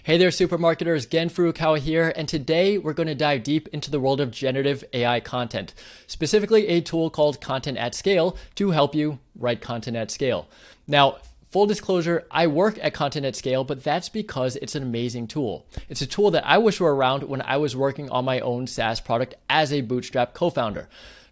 Hey there, supermarketers. Gen Furukawa here, and today we're going to dive deep into the world of generative AI content, specifically a tool called Content at Scale to help you write content at scale. Now, full disclosure, I work at Content at Scale, but that's because it's an amazing tool. It's a tool that I wish were around when I was working on my own SaaS product as a bootstrap co-founder.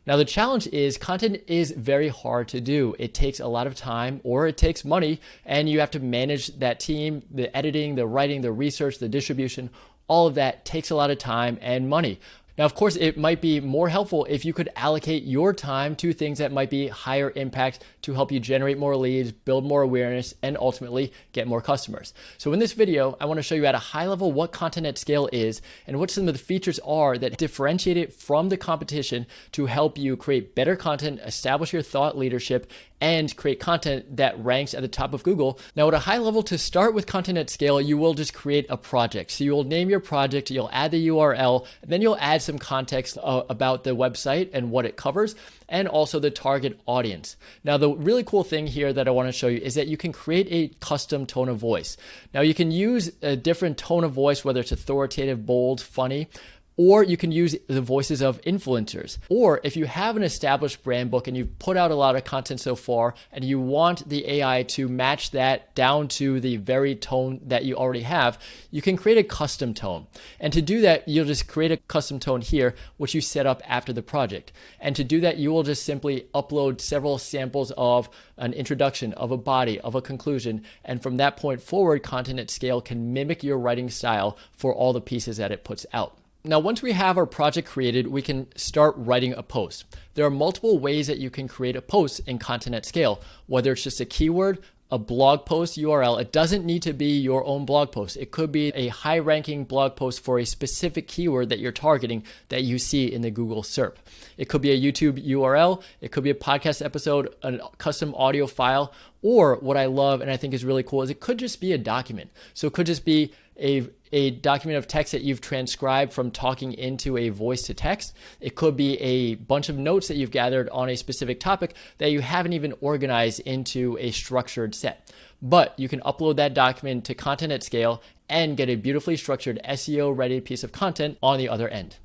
Now, the challenge is content is very hard to do. It takes a lot of time or it takes money, and you have to manage that team, the editing, the writing, the research, the distribution. All of that takes a lot of time and money. Now, of course, it might be more helpful if you could allocate your time to things that might be higher impact to help you generate more leads, build more awareness, and ultimately get more customers. So in this video, I want to show you at a high level what Content at Scale is and what some of the features are that differentiate it from the competition to help you create better content, establish your thought leadership, and create content that ranks at the top of Google. Now, at a high level, to start with Content at Scale, you will just create a project. So you'll name your project, you'll add the URL, and then you'll add some context about the website and what it covers, and also the target audience. Now, the really cool thing here that I want to show you is that you can create a custom tone of voice. Now, you can use a different tone of voice, whether it's authoritative, bold, funny, or you can use the voices of influencers. Or if you have an established brand book and you've put out a lot of content so far and you want the AI to match that down to the very tone that you already have, you can create a custom tone. And to do that, you'll just create a custom tone here, which you set up after the project. And to do that, you will just simply upload several samples of an introduction, of a body, of a conclusion. And from that point forward, Content at Scale can mimic your writing style for all the pieces that it puts out. Now, once we have our project created, we can start writing a post. There are multiple ways that you can create a post in Content at Scale, whether it's just a keyword, a blog post URL. It doesn't need to be your own blog post. It could be a high-ranking blog post for a specific keyword that you're targeting that you see in the Google SERP. It could be a YouTube URL. It could be a podcast episode, a custom audio file, or what I love and I think is really cool is it could just be a document. So it could just be a document of text that you've transcribed from talking into a voice to text. It could be a bunch of notes that you've gathered on a specific topic that you haven't even organized into a structured set. But you can upload that document to Content at Scale and get a beautifully structured SEO ready piece of content on the other end.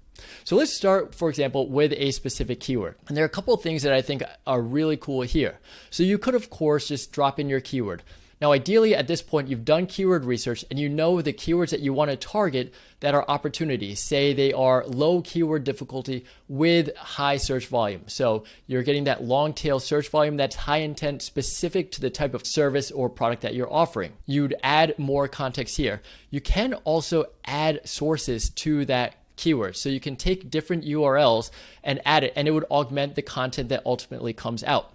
So let's start, for example, with a specific keyword. And there are a couple of things that I think are really cool here. So you could, of course, just drop in your keyword. Now, ideally, at this point, you've done keyword research and you know the keywords that you want to target that are opportunities. Say they are low keyword difficulty with high search volume. So you're getting that long tail search volume that's high intent specific to the type of service or product that you're offering. You'd add more context here. You can also add sources to that keyword. So you can take different URLs and add it, and it would augment the content that ultimately comes out.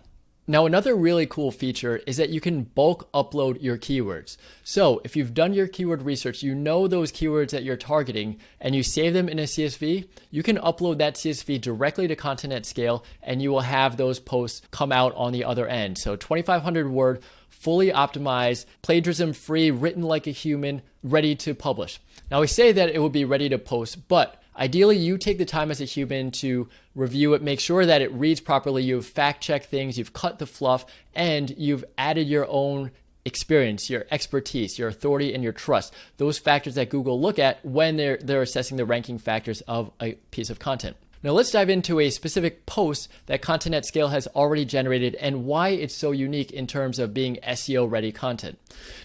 Now, another really cool feature is that you can bulk upload your keywords. So if you've done your keyword research, you know those keywords that you're targeting and you save them in a CSV, you can upload that CSV directly to Content at Scale and you will have those posts come out on the other end. So 2,500 word, fully optimized, plagiarism free, written like a human, ready to publish. Now, we say that it will be ready to post, but ideally, you take the time as a human to review it, make sure that it reads properly, you've fact-checked things, you've cut the fluff, and you've added your own experience, your expertise, your authority, and your trust. Those factors that Google look at when they're assessing the ranking factors of a piece of content. Now let's dive into a specific post that Content at Scale has already generated and why it's so unique in terms of being SEO ready content.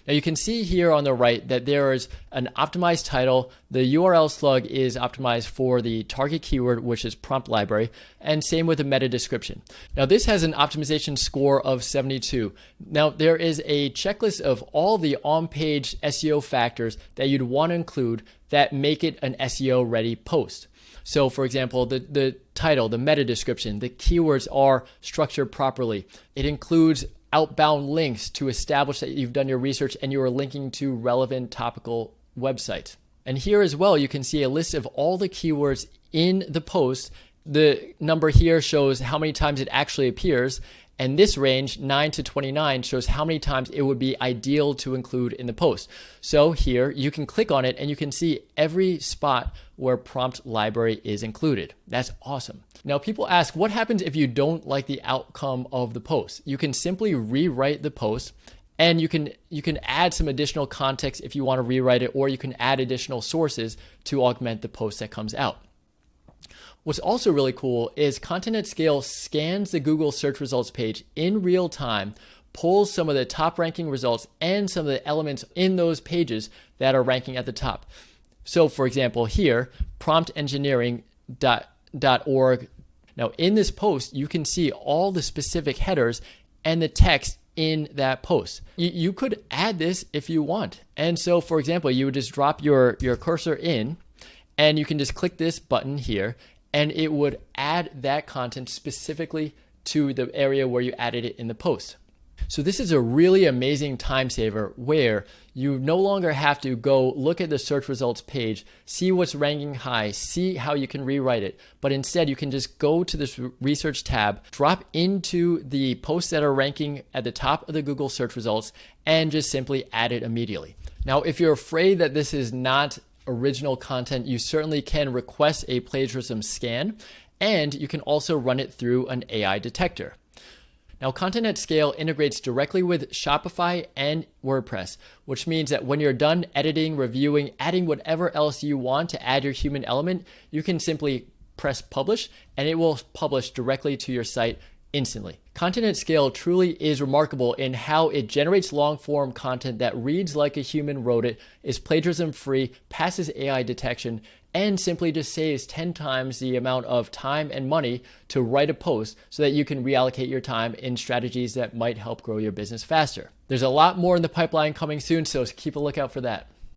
Now you can see here on the right that there is an optimized title. The URL slug is optimized for the target keyword, which is prompt library, and same with the meta description. Now this has an optimization score of 72. Now there is a checklist of all the on-page SEO factors that you'd want to include that make it an SEO ready post. So for example, the title, the meta description, the keywords are structured properly. It includes outbound links to establish that you've done your research and you are linking to relevant topical websites. And here as well, you can see a list of all the keywords in the post. The number here shows how many times it actually appears. And this range, 9 to 29, shows how many times it would be ideal to include in the post. So here you can click on it and you can see every spot where prompt library is included. That's awesome. Now people ask, what happens if you don't like the outcome of the post? You can simply rewrite the post And you can add some additional context if you want to rewrite it, or you can add additional sources to augment the post that comes out. What's also really cool is Content at Scale scans the Google search results page in real time, pulls some of the top ranking results and some of the elements in those pages that are ranking at the top. So for example, here, promptengineering.org. Now in this post, you can see all the specific headers and the text in that post. You could add this if you want. And so for example, you would just drop your cursor in and you can just click this button here and it would add that content specifically to the area where you added it in the post. So this is a really amazing time saver where you no longer have to go look at the search results page, see what's ranking high, see how you can rewrite it, but instead you can just go to this research tab, drop into the posts that are ranking at the top of the Google search results, and just simply add it immediately. Now, if you're afraid that this is not original content, you certainly can request a plagiarism scan, and you can also run it through an AI detector. Now, Content at Scale integrates directly with Shopify and WordPress, which means that when you're done editing, reviewing, adding whatever else you want to add your human element, you can simply press publish and it will publish directly to your site instantly. Content at Scale truly is remarkable in how it generates long-form content that reads like a human wrote it, is plagiarism-free, passes AI detection, and simply just saves 10 times the amount of time and money to write a post so that you can reallocate your time in strategies that might help grow your business faster. There's a lot more in the pipeline coming soon, so keep a lookout for that.